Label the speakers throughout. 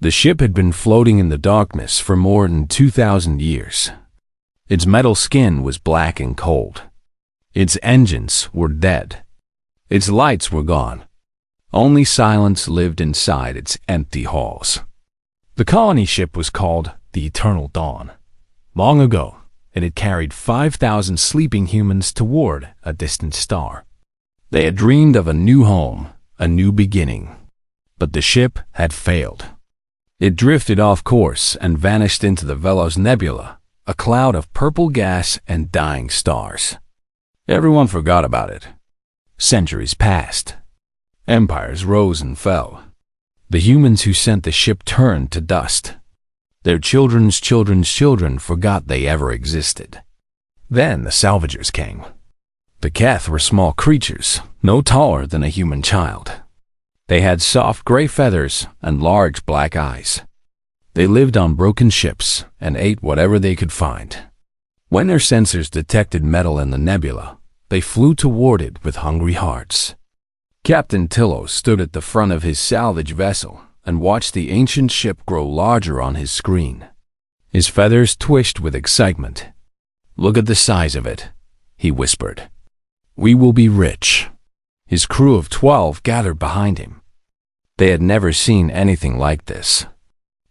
Speaker 1: The ship had been floating in the darkness for more than 2,000 years. Its metal skin was black and cold. Its engines were dead. Its lights were gone. Only silence lived inside its empty halls. The colony ship was called the Eternal Dawn. Long ago, it had carried 5,000 sleeping humans toward a distant star. They had dreamed of a new home, a new beginning. But the ship had failed. It drifted off course and vanished into the Velos Nebula, a cloud of purple gas and dying stars. Everyone forgot about it. Centuries passed. Empires rose and fell. The humans who sent the ship turned to dust. Their children's children's children forgot they ever existed. Then the salvagers came. The Keth were small creatures, no taller than a human child. They had soft gray feathers and large black eyes. They lived on broken ships and ate whatever they could find. When their sensors detected metal in the nebula, they flew toward it with hungry hearts. Captain Tillo stood at the front of his salvage vessel and watched the ancient ship grow larger on his screen. His feathers twitched with excitement. "Look at the size of it," he whispered. "We will be rich." His crew of 12 gathered behind him. They had never seen anything like this.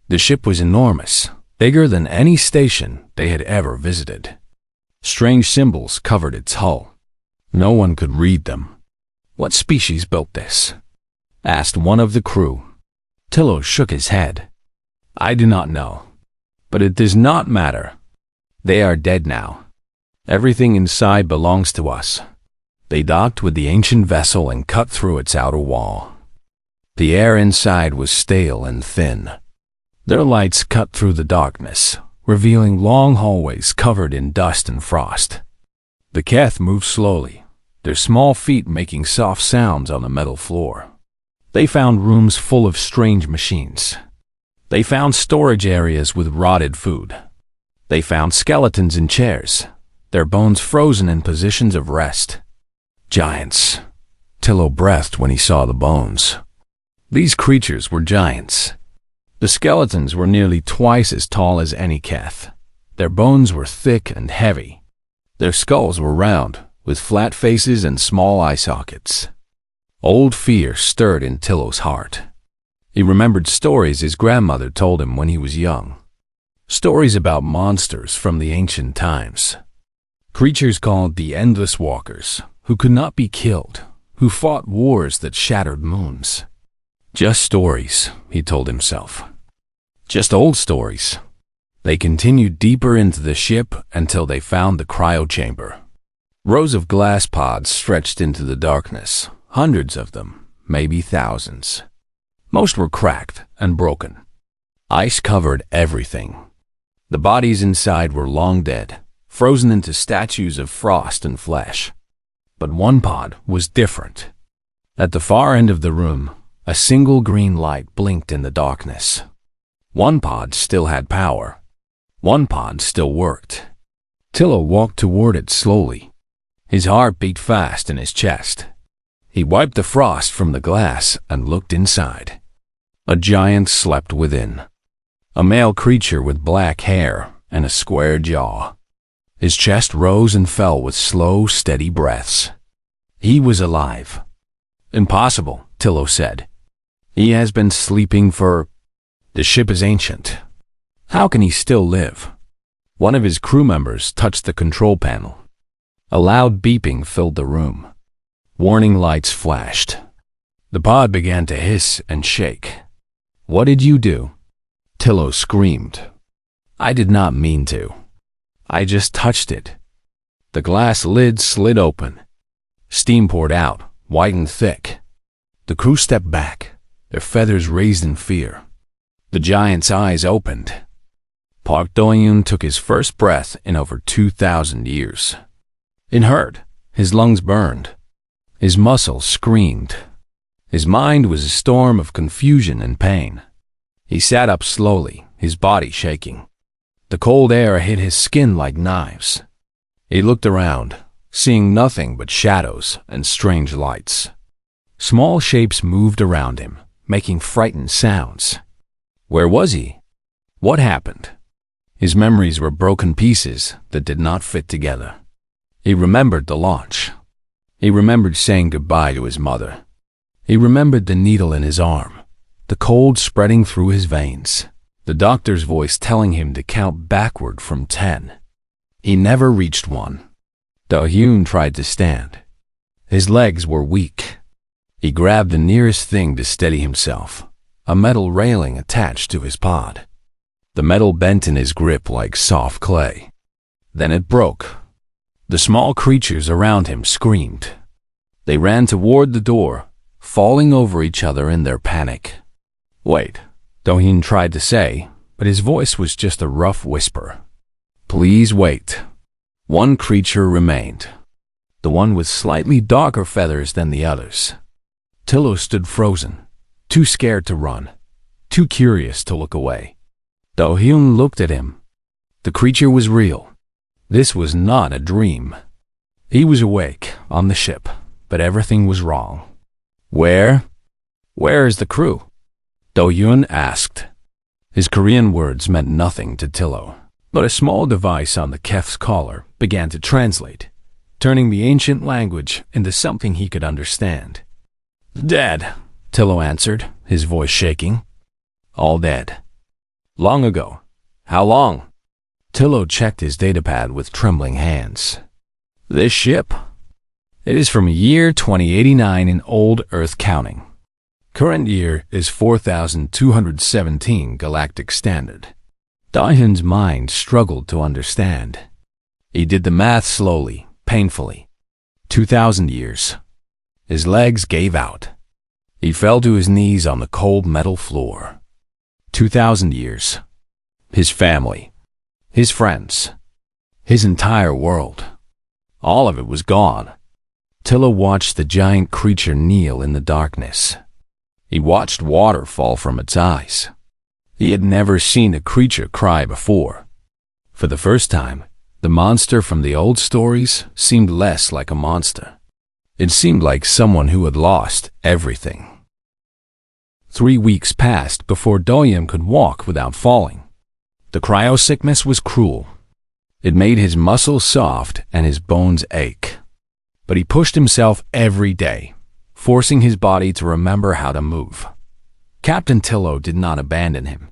Speaker 1: The ship was enormous, bigger than any station they had ever visited. Strange symbols covered its hull. No one could read them. "What species built this?" asked one of the crew. Tillo shook his head. "I do not know. But it does not matter. They are dead now. Everything inside belongs to us." They docked with the ancient vessel and cut through its outer wall. The air inside was stale and thin. Their lights cut through the darkness, revealing long hallways covered in dust and frost. The Keth moved slowly, their small feet making soft sounds on the metal floor. They found rooms full of strange machines. They found storage areas with rotted food. They found skeletons in chairs, their bones frozen in positions of rest. Giants. Tillo breathed when he saw the bones. These creatures were giants. The skeletons were nearly twice as tall as any Keth. Their bones were thick and heavy. Their skulls were round, with flat faces and small eye sockets. Old fear stirred in Tillo's heart. He remembered stories his grandmother told him when he was young. Stories about monsters from the ancient times. Creatures called the Endless Walkers, who could not be killed, who fought wars that shattered moons. Just stories, he told himself. Just old stories. They continued deeper into the ship until they found the cryo chamber. Rows of glass pods stretched into the darkness, hundreds of them, maybe thousands. Most were cracked and broken. Ice covered everything. The bodies inside were long dead, frozen into statues of frost and flesh. But one pod was different. At the far end of the room, a single green light blinked in the darkness. One pod still had power. One pod still worked. Tillo walked toward it slowly. His heart beat fast in his chest. He wiped the frost from the glass and looked inside. A giant slept within. A male creature with black hair and a square jaw. His chest rose and fell with slow, steady breaths. He was alive. "Impossible," Tillo said. "He has been sleeping for... The ship is ancient. How can he still live?" One of his crew members touched the control panel. A loud beeping filled the room. Warning lights flashed. The pod began to hiss and shake. "What did you do?" Tillo screamed. "I did not mean to. I just touched it." The glass lid slid open. Steam poured out, white and thick. The crew stepped back, their feathers raised in fear. The giant's eyes opened. Park Do-yoon took his first breath in over 2,000 years. It hurt. His lungs burned. His muscles screamed. His mind was a storm of confusion and pain. He sat up slowly, his body shaking. The cold air hit his skin like knives. He looked around, seeing nothing but shadows and strange lights. Small shapes moved around him, making frightened sounds. Where was he? What happened? His memories were broken pieces that did not fit together. He remembered the launch. He remembered saying goodbye to his mother. He remembered the needle in his arm, the cold spreading through his veins, the doctor's voice telling him to count backward from 10. He never reached 1. Do-hyun tried to stand. His legs were weak. He grabbed the nearest thing to steady himself, a metal railing attached to his pod. The metal bent in his grip like soft clay. Then it broke. The small creatures around him screamed. They ran toward the door, falling over each other in their panic. Wait, Do-hyun tried to say, but his voice was just a rough whisper. Please wait. One creature remained, the one with slightly darker feathers than the others. Tilo stood frozen, too scared to run, too curious to look away. Do-hyun looked at him. The creature was real. This was not a dream. He was awake, on the ship, but everything was wrong. Where is the crew? Do-hyun asked. His Korean words meant nothing to Tilo, but a small device on the Kef's collar began to translate, turning the ancient language into something he could understand. Dead, Tilo answered, his voice shaking. All dead. Long ago. How long? Tilo checked his datapad with trembling hands. This ship? It is from year 2089 in Old Earth counting. Current year is 4217 Galactic Standard. Do-hyun's mind struggled to understand. He did the math slowly, painfully. 2,000 years. His legs gave out. He fell to his knees on the cold metal floor. 2,000 years. His family. His friends. His entire world. All of it was gone. Tilo watched the giant creature kneel in the darkness. He watched water fall from its eyes. He had never seen a creature cry before. For the first time, the monster from the old stories seemed less like a monster. It seemed like someone who had lost everything. 3 weeks passed before Do-hyun could walk without falling. The cryo sickness was cruel. It made his muscles soft and his bones ache. But he pushed himself every day, forcing his body to remember how to move. Captain Tilo did not abandon him.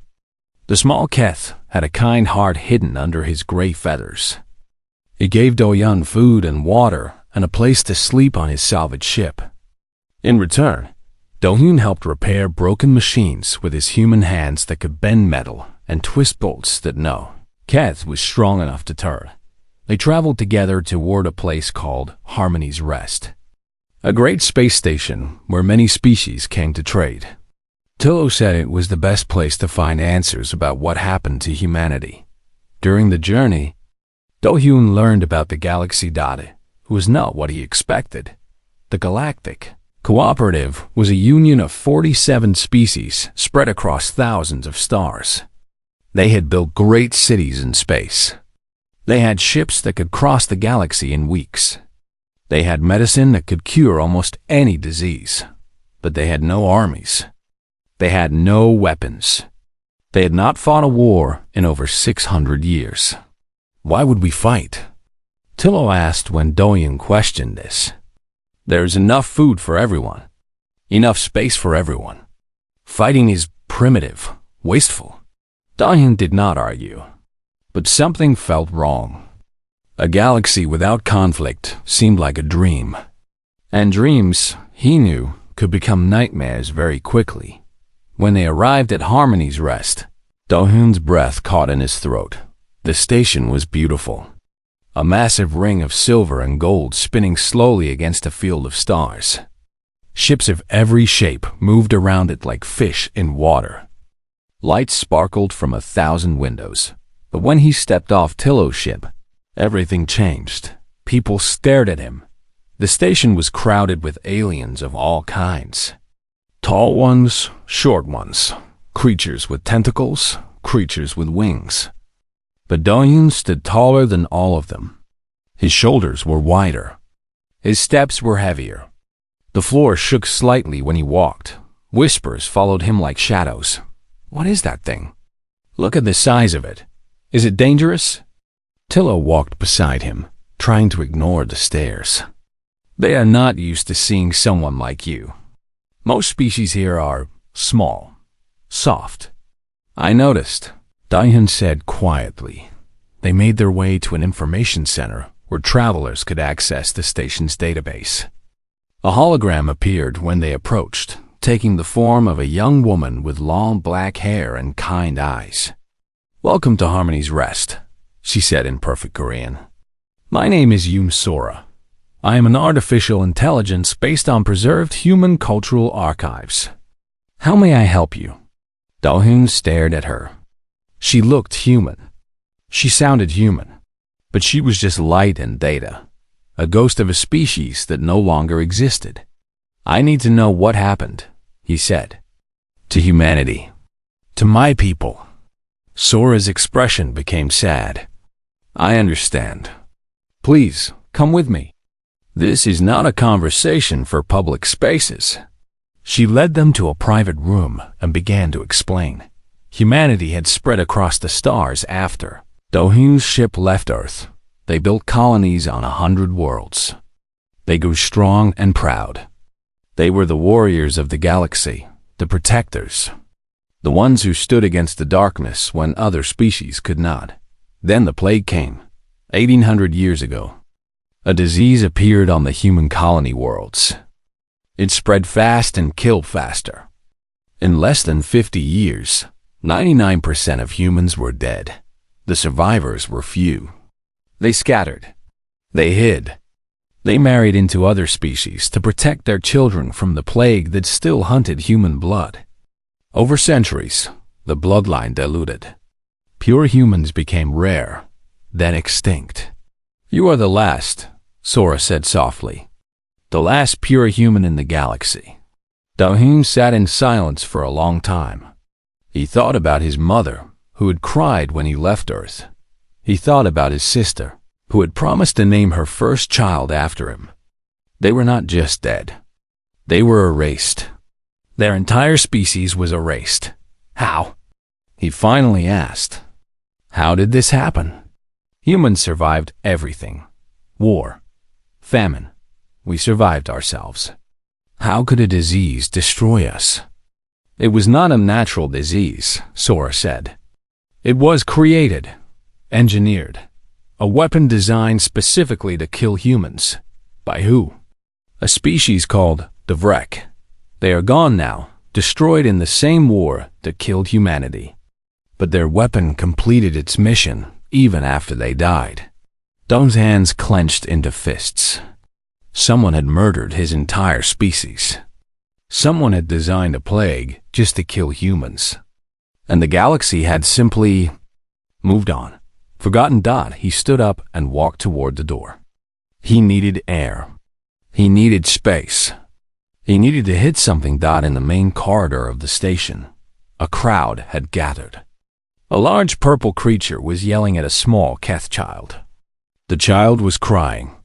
Speaker 1: The small Keth had a kind heart hidden under his gray feathers. He gave Do-hyun food and water and a place to sleep on his salvage ship. In return, Do-hyun helped repair broken machines with his human hands that could bend metal and twist bolts that no Keth was strong enough to turn. They traveled together toward a place called Harmony's Rest, a great space station where many species came to trade. Tilo said it was the best place to find answers about what happened to humanity. During the journey, Do-hyun learned about the Galaxy Dade, who was not what he expected. The Galactic Cooperative was a union of 47 species spread across thousands of stars. They had built great cities in space. They had ships that could cross the galaxy in weeks. They had medicine that could cure almost any disease. But they had no armies. They had no weapons. They had not fought a war in over 600 years. Why would we fight? Tilo asked when Do-hyun questioned this. There's enough food for everyone. Enough space for everyone. Fighting is primitive, wasteful. Do-hyun did not argue. But something felt wrong. A galaxy without conflict seemed like a dream. And dreams, he knew, could become nightmares very quickly. When they arrived at Harmony's Rest, Do-hyun's breath caught in his throat. The station was beautiful. A massive ring of silver and gold spinning slowly against a field of stars. Ships of every shape moved around it like fish in water. Lights sparkled from 1,000 windows. But when he stepped off Tilo's ship, everything changed. People stared at him. The station was crowded with aliens of all kinds. Tall ones, short ones, creatures with tentacles, creatures with wings. But Do-hyun stood taller than all of them. His shoulders were wider. His steps were heavier. The floor shook slightly when he walked. Whispers followed him like shadows. What is that thing? Look at the size of it. Is it dangerous? Tilla walked beside him, trying to ignore the stares. They are not used to seeing someone like you. Most species here are small, soft. I noticed, Dahyun said quietly. They made their way to an information center where travelers could access the station's database. A hologram appeared when they approached, taking the form of a young woman with long black hair and kind eyes. "Welcome to Harmony's Rest," she said in perfect Korean. "My name is Yoon Sora. I am an artificial intelligence based on preserved human cultural archives. How may I help you?" Dahyun stared at her. She looked human. She sounded human. But she was just light and data, a ghost of a species that no longer existed. "I need to know what happened," he said. "To humanity. To my people." Sora's expression became sad. "I understand. Please, come with me. This is not a conversation for public spaces." She led them to a private room and began to explain. Humanity had spread across the stars after Dahyun's ship left Earth. They built colonies on 100 worlds. They grew strong and proud. They were the warriors of the galaxy, the protectors, the ones who stood against the darkness when other species could not. Then the plague came, 1800 years ago. A disease appeared on the human colony worlds. It spread fast and killed faster. In less than 50 years, 99% of humans were dead. The survivors were few. They scattered. They hid. They married into other species to protect their children from the plague that still hunted human blood. Over centuries, the bloodline diluted. Pure humans became rare, then extinct. "You are the last," Sora said softly. "The last pure human in the galaxy." Dahyun sat in silence for a long time. He thought about his mother, who had cried when he left Earth. He thought about his sister, who had promised to name her first child after him. They were not just dead. They were erased. Their entire species was erased. How? He finally asked. How did this happen? Humans survived everything. War. Famine. We survived ourselves. How could a disease destroy us? It was not a natural disease, Sora said. It was created, engineered, a weapon designed specifically to kill humans. By who? A species called the Vrek. They are gone now, destroyed in the same war that killed humanity. But their weapon completed its mission even after they died. Dong's hands clenched into fists. Someone had murdered his entire species. Someone had designed a plague just to kill humans. And the galaxy had simply moved on. Forgotten. He stood up and walked toward the door. He needed air. He needed space. He needed to hit something. In the main corridor of the station, a crowd had gathered. A large purple creature was yelling at a small Keth child. The child was crying,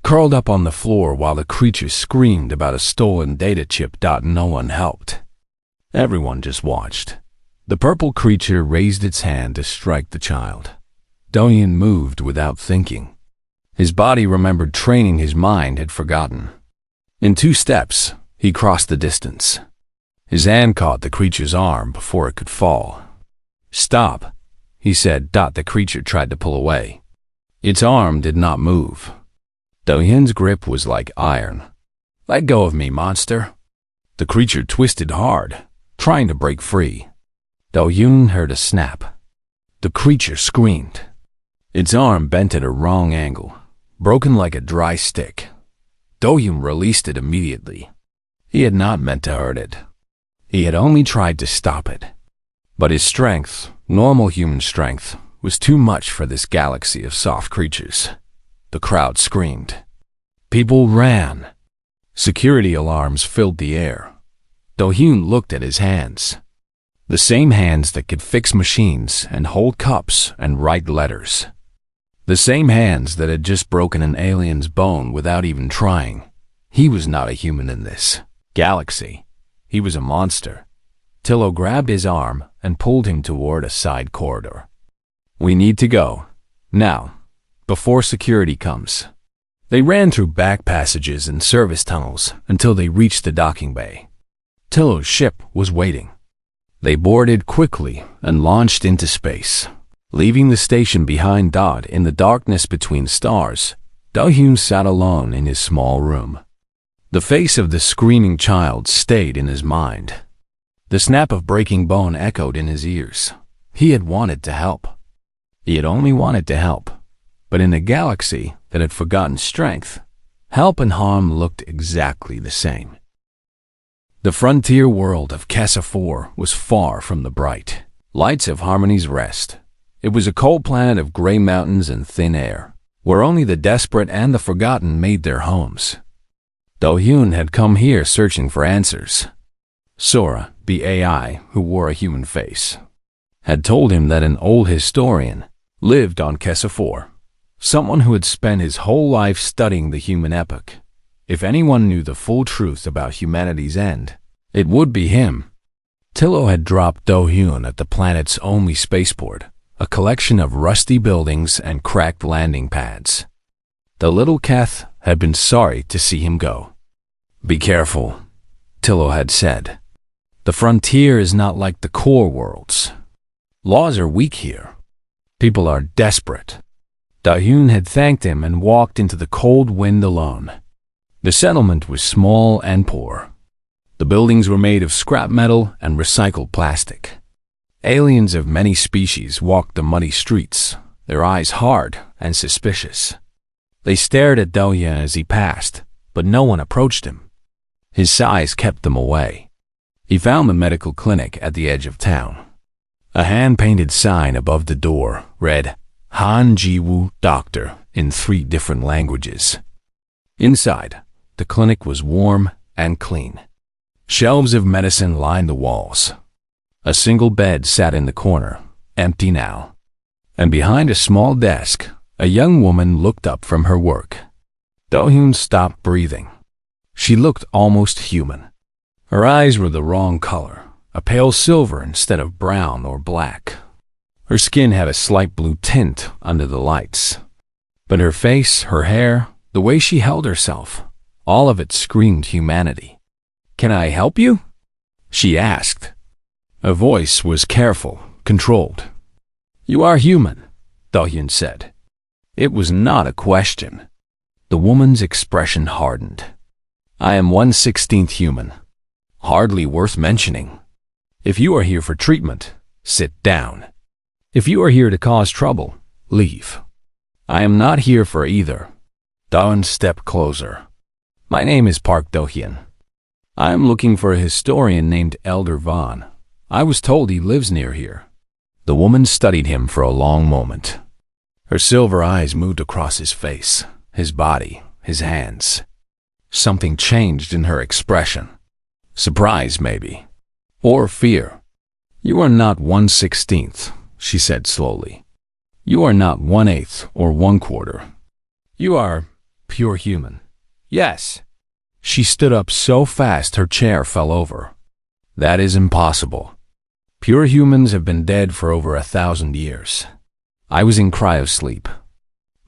Speaker 1: curled up on the floor while the creature screamed about a stolen data chip. No one helped. Everyone just watched. The purple creature raised its hand to strike the child. Dahyun moved without thinking. His body remembered training his mind had forgotten. In 2 steps, he crossed the distance. His hand caught the creature's arm before it could fall. Stop, he said. The creature tried to pull away. Its arm did not move. Dahyun's grip was like iron. Let go of me, monster. The creature twisted hard, trying to break free. Dahyun heard a snap. The creature screamed. Its arm bent at a wrong angle, broken like a dry stick. Dahyun released it immediately. He had not meant to hurt it. He had only tried to stop it. But his strength, normal human strength, was too much for this galaxy of soft creatures. The crowd screamed. People ran. Security alarms filled the air. Dahyun looked at his hands. The same hands that could fix machines and hold cups and write letters. The same hands that had just broken an alien's bone without even trying. He was not a human in this galaxy. He was a monster. Tillo grabbed his arm and pulled him toward a side corridor. "We need to go. Now, before security comes." They ran through back passages and service tunnels until they reached the docking bay. Tillo's ship was waiting. They boarded quickly and launched into space. Leaving the station behind Dodd in the darkness between stars, Do-hyun sat alone in his small room. The face of the screaming child stayed in his mind. The snap of breaking bone echoed in his ears. He had wanted to help. He had only wanted to help. But in a galaxy that had forgotten strength, help and harm looked exactly the same. The frontier world of HFY was far from the bright lights of Harmony's Rest. It was a cold planet of gray mountains and thin air, where only the desperate and the forgotten made their homes. Do-hyun had come here searching for answers. Sora, the AI who wore a human face, had told him that an old historian lived on HFY, someone who had spent his whole life studying the human epoch. If anyone knew the full truth about humanity's end, it would be him. Tillo had dropped Do-hyun at the planet's only spaceport, a collection of rusty buildings and cracked landing pads. The little Keth had been sorry to see him go. "Be careful," Tillo had said. "The frontier is not like the core worlds. Laws are weak here. People are desperate." Do-hyun had thanked him and walked into the cold wind alone. The settlement was small and poor. The buildings were made of scrap metal and recycled plastic. Aliens of many species walked the muddy streets, their eyes hard and suspicious. They stared at Do-hyun as he passed, but no one approached him. His size kept them away. He found the medical clinic at the edge of town. A hand-painted sign above the door read, "Han Ji-woo Doctor," in 3 different languages. Inside, the clinic was warm and clean. Shelves of medicine lined the walls. A single bed sat in the corner, empty now. And behind a small desk, a young woman looked up from her work. Do-hyun stopped breathing. She looked almost human. Her eyes were the wrong color, a pale silver instead of brown or black. Her skin had a slight blue tint under the lights. But her face, her hair, the way she held herself, all of it screamed humanity. "Can I help you?" she asked. Her voice was careful, controlled. "You are human," Do-hyun said. It was not a question. The woman's expression hardened. "I am 1/16th human. Hardly worth mentioning. If you are here for treatment, sit down. If you are here to cause trouble, leave. I am not here for either." Do-hyun stepped closer. "My name is Park Do-hyun. I am looking for a historian named Elder Vaughn. I was told he lives near here." The woman studied him for a long moment. Her silver eyes moved across his face, his body, his hands. Something changed in her expression. Surprise, maybe. Or fear. "You are not 1/16th, she said slowly. "You are not 1/8 or 1/4. You are pure human." "Yes." She stood up so fast her chair fell over. "That is impossible. Pure humans have been dead for over 1,000 years. I was in cryosleep.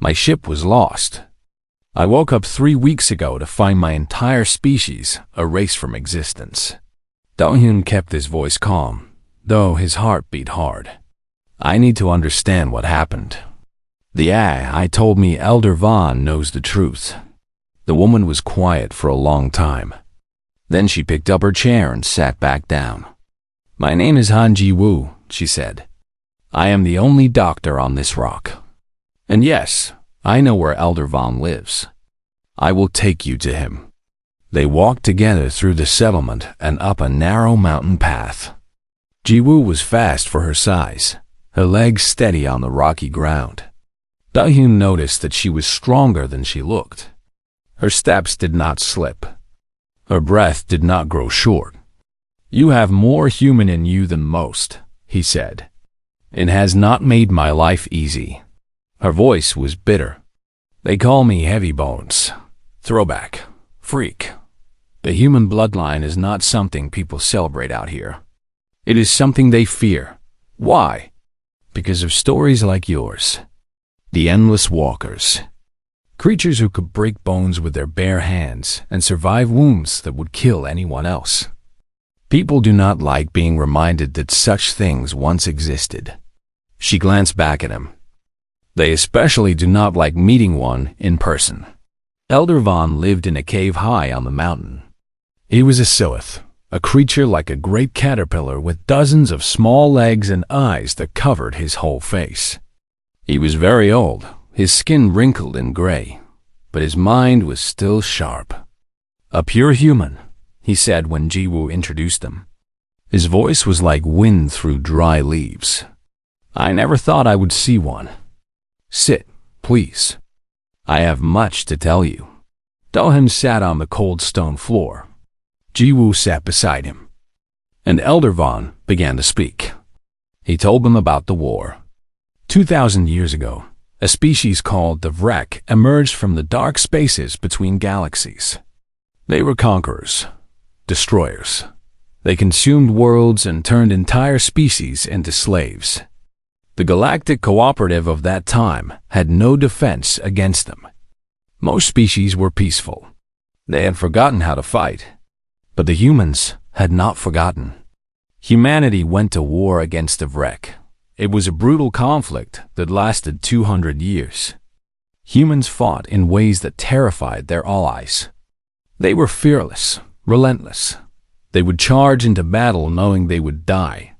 Speaker 1: My ship was lost. I woke up 3 weeks ago to find my entire species erased from existence." Do-hyun kept his voice calm, though his heart beat hard. "I need to understand what happened. The AI told me Elder Vaughn knows the truth." The woman was quiet for a long time. Then she picked up her chair and sat back down. "My name is Han Ji-woo," she said. "I am the only doctor on this rock. And yes, I know where Elder Vaughn lives. I will take you to him." They walked together through the settlement and up a narrow mountain path. Ji-woo was fast for her size, her legs steady on the rocky ground. Do-hyun noticed that she was stronger than she looked. Her steps did not slip. Her breath did not grow short. "You have more human in you than most," he said. "It has not made my life easy." Her voice was bitter. "They call me Heavy Bones, Throwback, Freak. The human bloodline is not something people celebrate out here. It is something they fear. Why? Because of stories like yours. The endless walkers. Creatures who could break bones with their bare hands and survive wounds that would kill anyone else. People do not like being reminded that such things once existed. She glanced back at him. They especially do not like meeting one in person. Elder Von lived in a cave high on the mountain. He was a Silith, a creature like a great caterpillar with dozens of small legs and eyes that covered his whole face. He was very old, his skin wrinkled and gray, but his mind was still sharp. A pure human, he said when Jiwoo introduced them. His voice was like wind through dry leaves. I never thought I would see one. Sit, please. I have much to tell you. Do-hyun sat on the cold stone floor. Jiwoo sat beside him. And Elder Von began to speak. He told them about the war. 2,000 years ago, a species called the Vrek emerged from the dark spaces between galaxies. They were conquerors, destroyers. They consumed worlds and turned entire species into slaves. The Galactic Cooperative of that time had no defense against them. Most species were peaceful. They had forgotten how to fight. But the humans had not forgotten. Humanity went to war against the Vrek. It was a brutal conflict that lasted 200 years. Humans fought in ways that terrified their allies. They were fearless, relentless. They would charge into battle knowing they would die,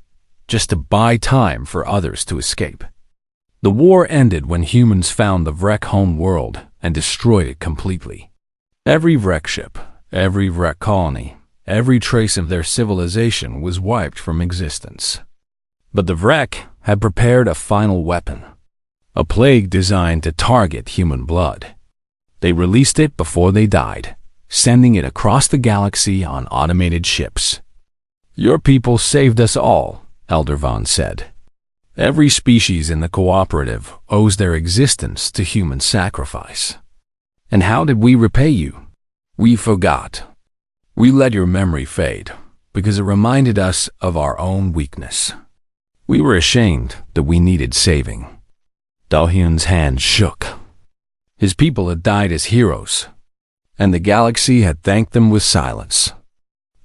Speaker 1: just to buy time for others to escape. The war ended when humans found the Vrek home world and destroyed it completely. Every Vrek ship, every Vrek colony, every trace of their civilization was wiped from existence. But the Vrek had prepared a final weapon, a plague designed to target human blood. They released it before they died, sending it across the galaxy on automated ships. Your people saved us all, Elder Von said. Every species in the cooperative owes their existence to human sacrifice. And how did we repay you? We forgot. We let your memory fade because it reminded us of our own weakness. We were ashamed that we needed saving. Do-hyun's hand shook. His people had died as heroes, and the galaxy had thanked them with silence.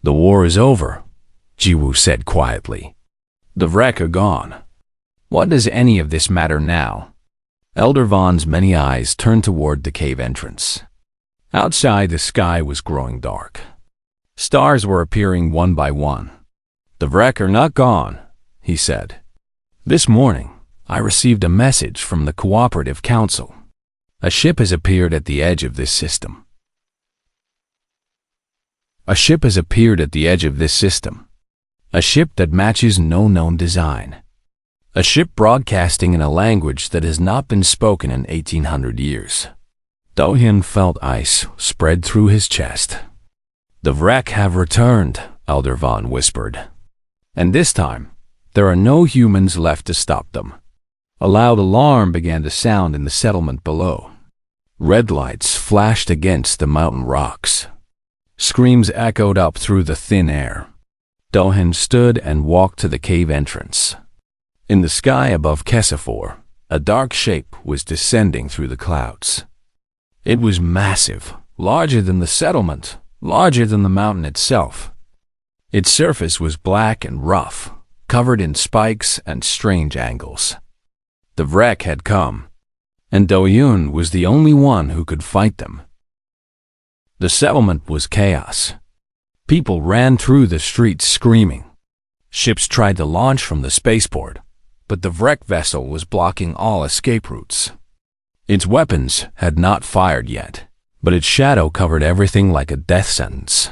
Speaker 1: The war is over, Jiwoo said quietly. The Vrek are gone. What does any of this matter now? Elder Von's many eyes turned toward the cave entrance. Outside, the sky was growing dark. Stars were appearing one by one. The Vrek are not gone, he said. This morning, I received a message from the Cooperative Council. A ship has appeared at the edge of this system. A ship has appeared at the edge of this system. A ship that matches no known design. A ship broadcasting in a language that has not been spoken in 1800 years. Do-hyun felt ice spread through his chest. The Vrek have returned, Elder Von whispered. And this time, there are no humans left to stop them. A loud alarm began to sound in the settlement below. Red lights flashed against the mountain rocks. Screams echoed up through the thin air. Do-hyun stood and walked to the cave entrance. In the sky above Kesafor, a dark shape was descending through the clouds. It was massive, larger than the settlement, larger than the mountain itself. Its surface was black and rough, covered in spikes and strange angles. The Vrek had come, and Do-hyun was the only one who could fight them. The settlement was chaos. People ran through the streets screaming. Ships tried to launch from the spaceport, but the Vrek vessel was blocking all escape routes. Its weapons had not fired yet, but its shadow covered everything like a death sentence.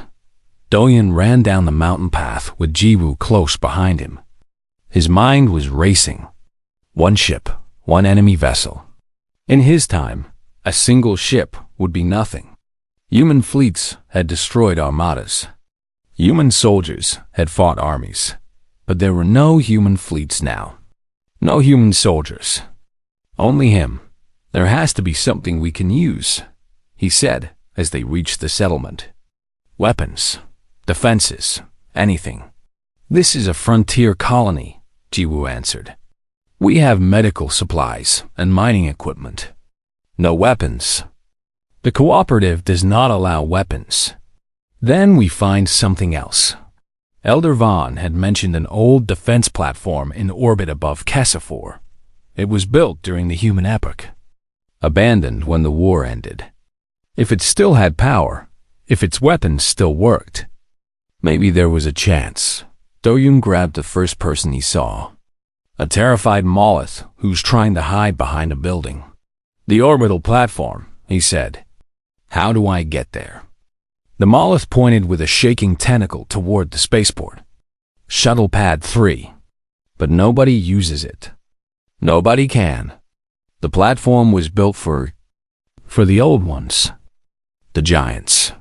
Speaker 1: Do-hyun ran down the mountain path with Jiwoo close behind him. His mind was racing. One ship, one enemy vessel. In his time, a single ship would be nothing. Human fleets had destroyed armadas. Human soldiers had fought armies, but there were no human fleets now. No human soldiers. Only him. There has to be something we can use, he said as they reached the settlement. Weapons, defenses, anything. This is a frontier colony, Jiwoo answered. We have medical supplies and mining equipment. No weapons. The cooperative does not allow weapons. Then we find something else. Elder Vaughn had mentioned an old defense platform in orbit above Kessafor. It was built during the human epoch, abandoned when the war ended. If it still had power, if its weapons still worked, maybe there was a chance. Do-yoon grabbed the first person he saw. A terrified Molluth who's trying to hide behind a building. The orbital platform, he said. How do I get there? The Molluth pointed with a shaking tentacle toward the spaceport. Shuttle Pad 3. But nobody uses it. Nobody can. The platform was built for the old ones. The giants.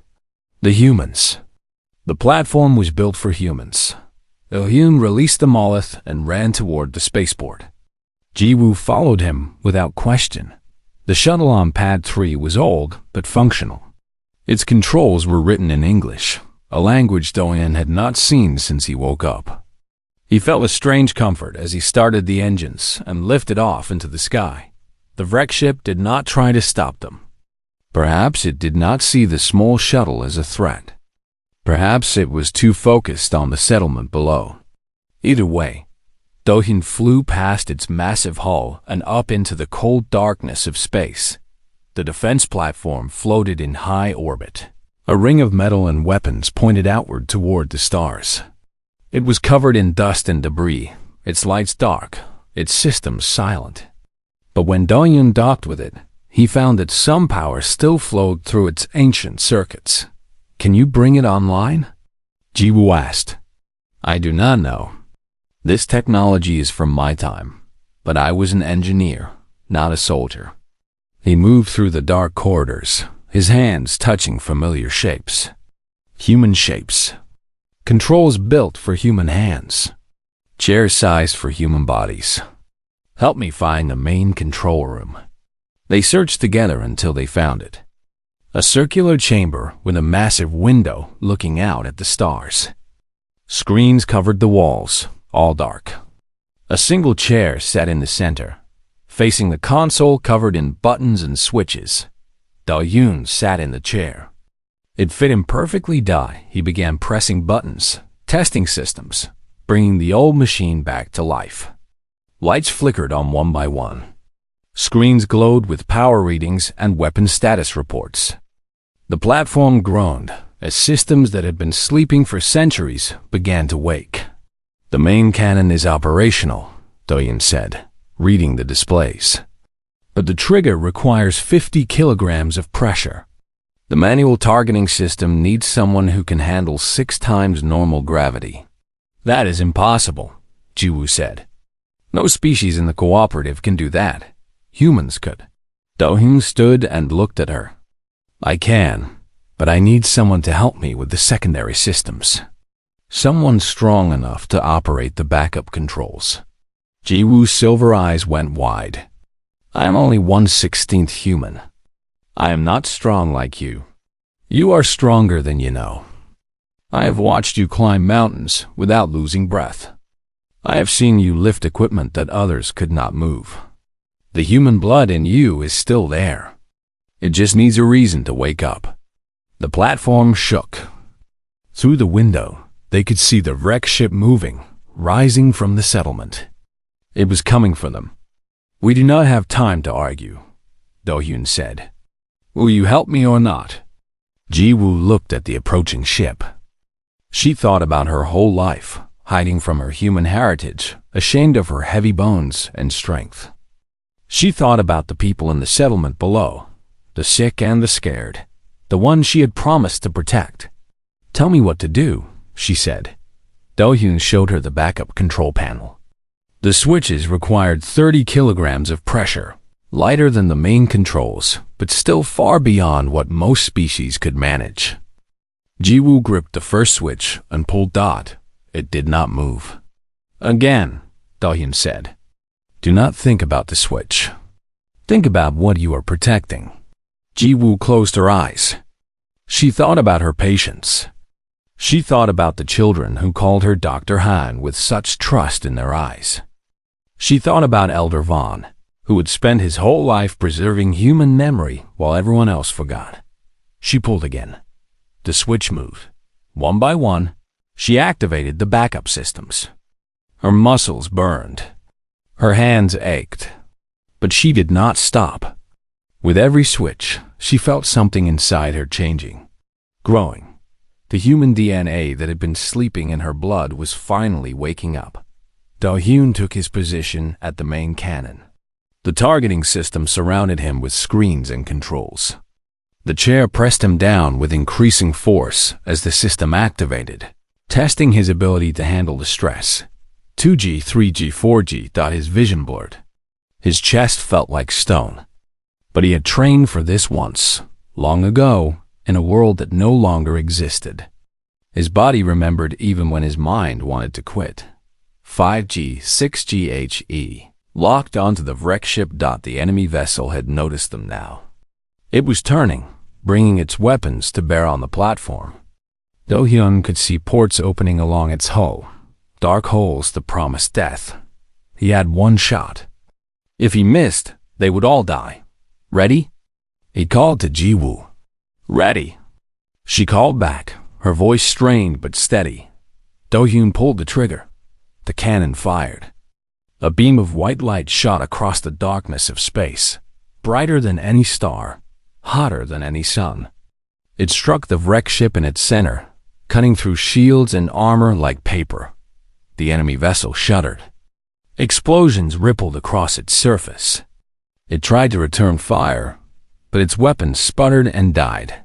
Speaker 1: The humans. The platform was built for humans. Il-hyun released the Molluth and ran toward the spaceport. Jiwoo followed him without question. The shuttle on Pad 3 was old but functional. Its controls were written in English, a language Do-yoon had not seen since he woke up. He felt a strange comfort as he started the engines and lifted off into the sky. The wreck ship did not try to stop them. Perhaps it did not see the small shuttle as a threat. Perhaps it was too focused on the settlement below. Either way, Do-hyun flew past its massive hull and up into the cold darkness of space. The defense platform floated in high orbit. A ring of metal and weapons pointed outward toward the stars. It was covered in dust and debris, its lights dark, its systems silent. But when Do-hyun docked with it, he found that some power still flowed through its ancient circuits. Can you bring it online? Jiwoo asked. I do not know. This technology is from my time, but I was an engineer, not a soldier. He moved through the dark corridors, his hands touching familiar shapes. Human shapes. Controls built for human hands. Chairs sized for human bodies. Help me find the main control room. They searched together until they found it. A circular chamber with a massive window looking out at the stars. Screens covered the walls, all dark. A single chair sat in the center, facing the console covered in buttons and switches. Do-hyun sat in the chair. It fit him perfectly. He began pressing buttons, testing systems, bringing the old machine back to life. Lights flickered on one by one. Screens glowed with power readings and weapon status reports. The platform groaned as systems that had been sleeping for centuries began to wake. The main cannon is operational, Do-hyun said, reading the displays. But the trigger requires 50 kilograms of pressure. The manual targeting system needs someone who can handle 6 times normal gravity. That is impossible, Jiwoo said. No species in the cooperative can do that. Humans could. Do-hyun stood and looked at her. I can, but I need someone to help me with the secondary systems. Someone strong enough to operate the backup controls. Jiwoo's silver eyes went wide. I am only 1/16th human. I am not strong like you. You are stronger than you know. I have watched you climb mountains without losing breath. I have seen you lift equipment that others could not move. The human blood in you is still there. It just needs a reason to wake up. The platform shook. Through the window, they could see the wreck ship moving, rising from the settlement. It was coming for them. We do not have time to argue, Do-hyun said. Will you help me or not? Jiwoo looked at the approaching ship. She thought about her whole life, hiding from her human heritage, ashamed of her heavy bones and strength. She thought about the people in the settlement below, the sick and the scared, the ones she had promised to protect. Tell me what to do, she said. Do-hyun showed her the backup control panel. The switches required 30 kilograms of pressure, lighter than the main controls, but still far beyond what most species could manage. Jiwoo gripped the first switch and pulled dot. It did not move. Again, Do-hyun said. Do not think about the switch. Think about what you are protecting. Jiwoo closed her eyes. She thought about her patients. She thought about the children who called her Dr. Han with such trust in their eyes. She thought about Elder Vaughn, who would spend his whole life preserving human memory while everyone else forgot. She pulled again. The switch moved. One by one, she activated the backup systems. Her muscles burned. Her hands ached. But she did not stop. With every switch, she felt something inside her changing, growing. The human DNA that had been sleeping in her blood was finally waking up. Do-hyun took his position at the main cannon. The targeting system surrounded him with screens and controls. The chair pressed him down with increasing force as the system activated, testing his ability to handle the stress. 2G, 3G, 4G thought his vision blurred. His chest felt like stone. But he had trained for this once, long ago, in a world that no longer existed. His body remembered even when his mind wanted to quit. 5G, 6G HE, locked onto the wreck ship. The enemy vessel had noticed them now. It was turning, bringing its weapons to bear on the platform. Do-hyun could see ports opening along its hull, dark holes that promised death. He had one shot. If he missed, they would all die. Ready? He called to Ji-woo. Ready. She called back, her voice strained but steady. Do-hyun pulled the trigger. The cannon fired. A beam of white light shot across the darkness of space, brighter than any star, hotter than any sun. It struck the wreck ship in its center, cutting through shields and armor like paper. The enemy vessel shuddered. Explosions rippled across its surface. It tried to return fire, but its weapons sputtered and died.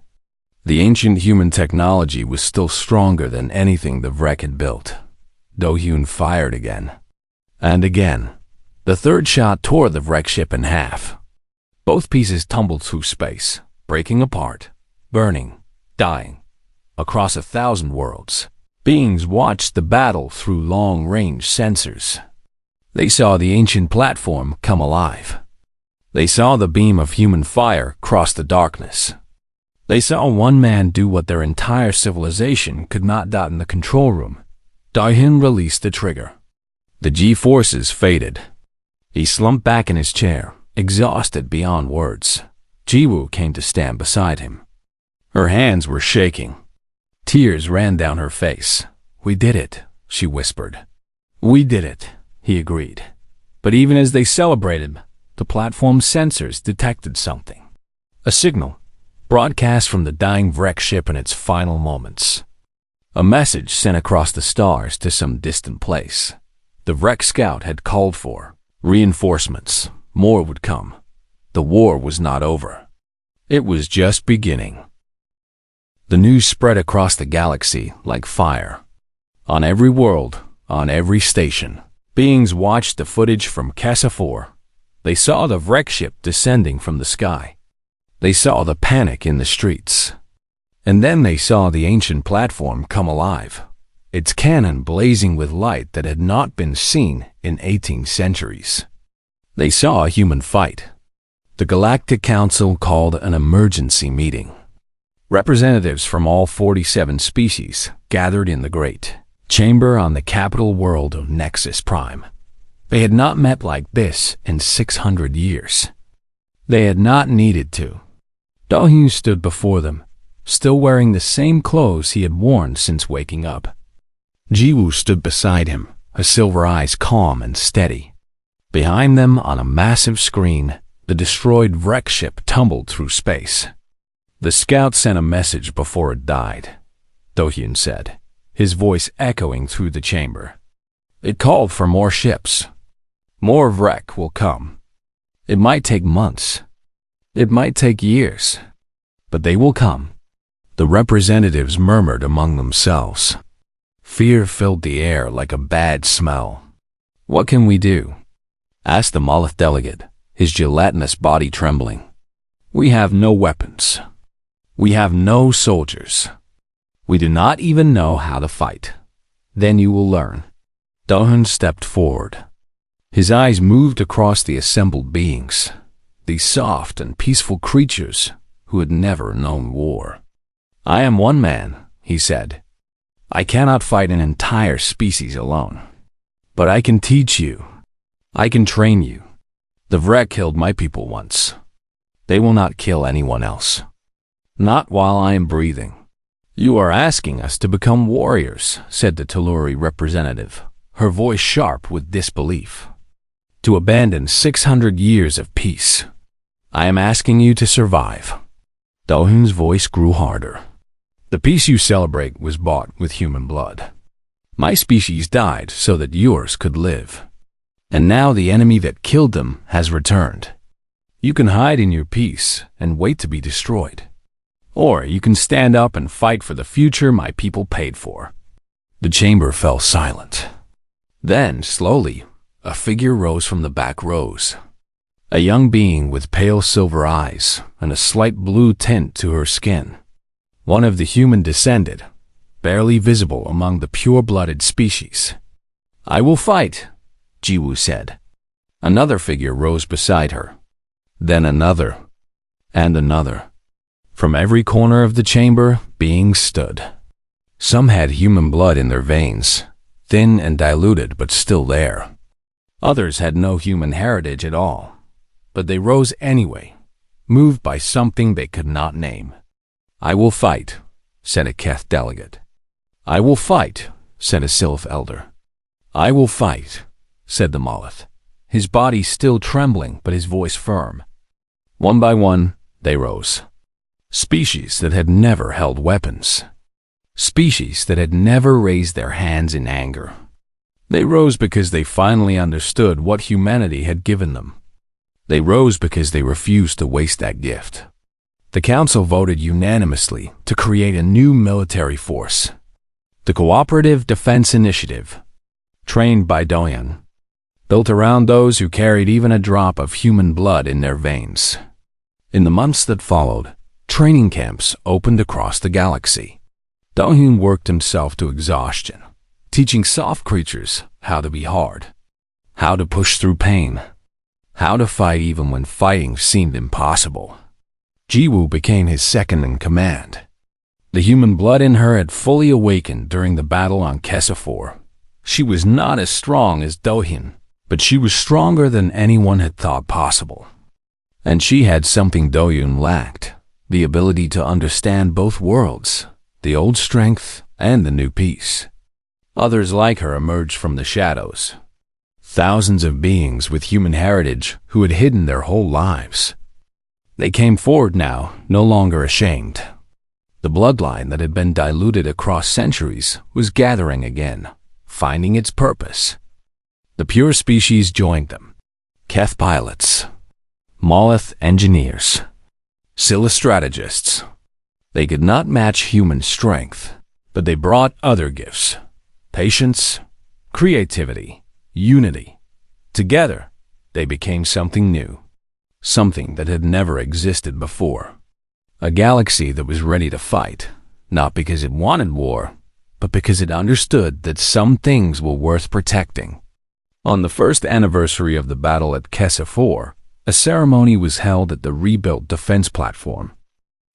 Speaker 1: The ancient human technology was still stronger than anything the wreck had built. Do-hyun fired again. And again. The third shot tore the wreck ship in half. Both pieces tumbled through space, breaking apart, burning, dying. Across 1,000 worlds, beings watched the battle through long-range sensors. They saw the ancient platform come alive. They saw the beam of human fire cross the darkness. They saw one man do what their entire civilization could not do in the control room. Do-hyun released the trigger. The G-forces faded. He slumped back in his chair, exhausted beyond words. Ji-woo came to stand beside him. Her hands were shaking. Tears ran down her face. "We did it," she whispered. "We did it," he agreed. But even as they celebrated, the platform's sensors detected something. A signal, broadcast from the dying wreck ship in its final moments. A message sent across the stars to some distant place. The wreck scout had called for reinforcements. More would come. The war was not over. It was just beginning. The news spread across the galaxy like fire. On every world, on every station, beings watched the footage from HFY 4. They saw the wreck ship descending from the sky. They saw the panic in the streets. And then they saw the ancient platform come alive, its cannon blazing with light that had not been seen in 18 centuries. They saw a human fight. The Galactic Council called an emergency meeting. Representatives from all 47 species gathered in the great chamber on the capital world of Nexus Prime. They had not met like this in 600 years. They had not needed to. Do-hyun stood before them, still wearing the same clothes he had worn since waking up. Ji-woo stood beside him, her silver eyes calm and steady. Behind them, on a massive screen, the destroyed wreck ship tumbled through space. "The scout sent a message before it died," Do-hyun said, his voice echoing through the chamber. "It called for more ships. More wreck will come. It might take months. It might take years. But they will come." The representatives murmured among themselves. Fear filled the air like a bad smell. "What can we do?" asked the Molluth delegate, his gelatinous body trembling. "We have no weapons. We have no soldiers. We do not even know how to fight. Then you will learn." Do-hyun stepped forward. His eyes moved across the assembled beings, these soft and peaceful creatures who had never known war. "I am one man," he said. I cannot fight an entire species alone. But I can teach you. I can train you. The Vrek killed my people once. They will not kill anyone else. Not while I am breathing. You are asking us to become warriors, said the Telluri representative, her voice sharp with disbelief. To abandon 600 years of peace. I am asking you to survive. Do-hyun's voice grew harder. The peace you celebrate was bought with human blood. My species died so that yours could live. And now the enemy that killed them has returned. You can hide in your peace and wait to be destroyed. Or you can stand up and fight for the future my people paid for. The chamber fell silent. Then, slowly, a figure rose from the back rows. A young being with pale silver eyes and a slight blue tint to her skin. One of the human descended, barely visible among the pure-blooded species. I will fight, Jiwoo said. Another figure rose beside her. Then another, and another. From every corner of the chamber, beings stood. Some had human blood in their veins, thin and diluted but still there. Others had no human heritage at all, but they rose anyway, moved by something they could not name. I will fight, said a Keth delegate. I will fight, said a Sylph elder. I will fight, said the Moleth, his body still trembling but his voice firm. One by one, they rose. Species that had never held weapons. Species that had never raised their hands in anger. They rose because they finally understood what humanity had given them. They rose because they refused to waste that gift. The council voted unanimously to create a new military force. The Cooperative Defense Initiative, trained by Do-hyun, built around those who carried even a drop of human blood in their veins. In the months that followed, training camps opened across the galaxy. Do-hyun worked himself to exhaustion, teaching soft creatures how to be hard, how to push through pain, how to fight even when fighting seemed impossible. Jiwoo became his second in command. The human blood in her had fully awakened during the battle on Kessafor. She was not as strong as Do-hyun, but she was stronger than anyone had thought possible. And she had something Do-hyun lacked, the ability to understand both worlds, the old strength and the new peace. Others like her emerged from the shadows. Thousands of beings with human heritage who had hidden their whole lives. They came forward now, no longer ashamed. The bloodline that had been diluted across centuries was gathering again, finding its purpose. The pure species joined them. Keth pilots, Moleth engineers, Scylla strategists. They could not match human strength, but they brought other gifts. Patience, creativity, unity. Together, they became something new. Something that had never existed before. A galaxy that was ready to fight, not because it wanted war, but because it understood that some things were worth protecting. On the first anniversary of the battle at Kessafor, a ceremony was held at the rebuilt defense platform.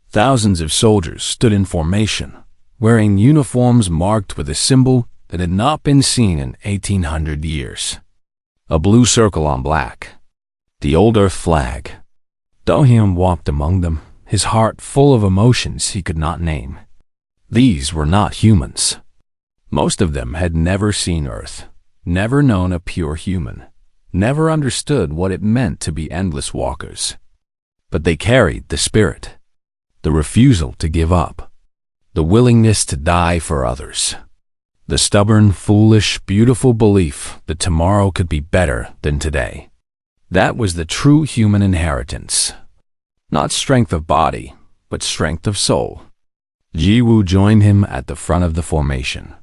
Speaker 1: Thousands of soldiers stood in formation, wearing uniforms marked with a symbol that had not been seen in 1800 years. A blue circle on black. The old Earth flag. Do-hyun walked among them, his heart full of emotions he could not name. These were not humans. Most of them had never seen Earth, never known a pure human, never understood what it meant to be endless walkers. But they carried the spirit, the refusal to give up, the willingness to die for others, the stubborn, foolish, beautiful belief that tomorrow could be better than today. That was the true human inheritance. Not strength of body, but strength of soul. Jiwoo joined him at the front of the formation.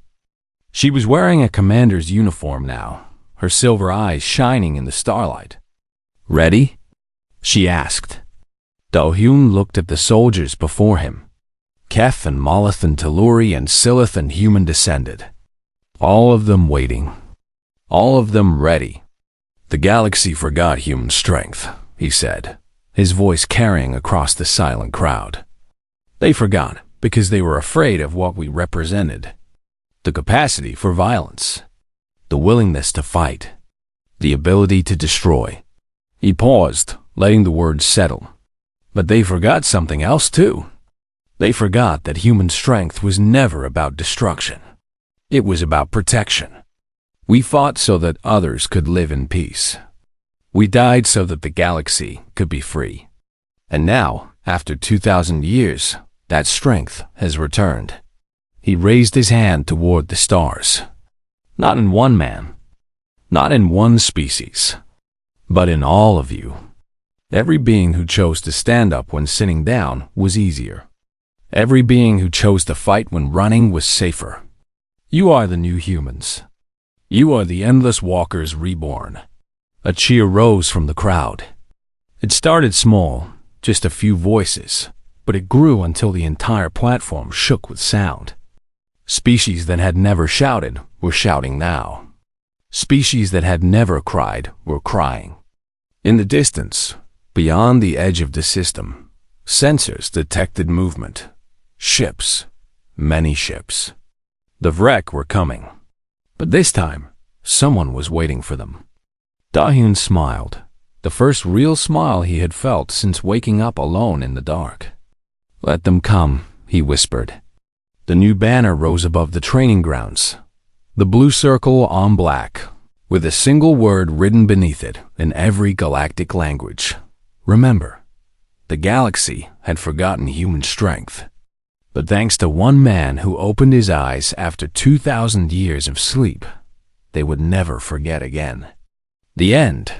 Speaker 1: She was wearing a commander's uniform now, her silver eyes shining in the starlight. Ready? She asked. Do-hyun looked at the soldiers before him. Keth and Moleth and Telluri and Scylla and human descended. All of them waiting. All of them ready. The galaxy forgot human strength, he said, his voice carrying across the silent crowd. They forgot because they were afraid of what we represented. the capacity for violence, the willingness to fight, the ability to destroy. He paused, letting the words settle. But they forgot something else too. They forgot that human strength was never about destruction. It was about protection. We fought so that others could live in peace. We died so that the galaxy could be free. And now, after 2,000 years, that strength has returned. He raised his hand toward the stars. Not in one man, not in one species, but in all of you. Every being who chose to stand up when sitting down was easier. Every being who chose to fight when running was safer. You are the new humans. You are the endless walkers reborn. A cheer rose from the crowd. It started small, just a few voices, but it grew until the entire platform shook with sound. Species that had never shouted were shouting now. Species that had never cried were crying. In the distance, beyond the edge of the system, sensors detected movement. Ships, many ships. The wreck were coming. But this time, someone was waiting for them. Dahyun smiled, the first real smile he had felt since waking up alone in the dark. "Let them come," he whispered. The new banner rose above the training grounds. The blue circle on black, with a single word written beneath it in every galactic language. Remember, the galaxy had forgotten human strength. But thanks to one man who opened his eyes after 2,000 years of sleep, they would never forget again. The end.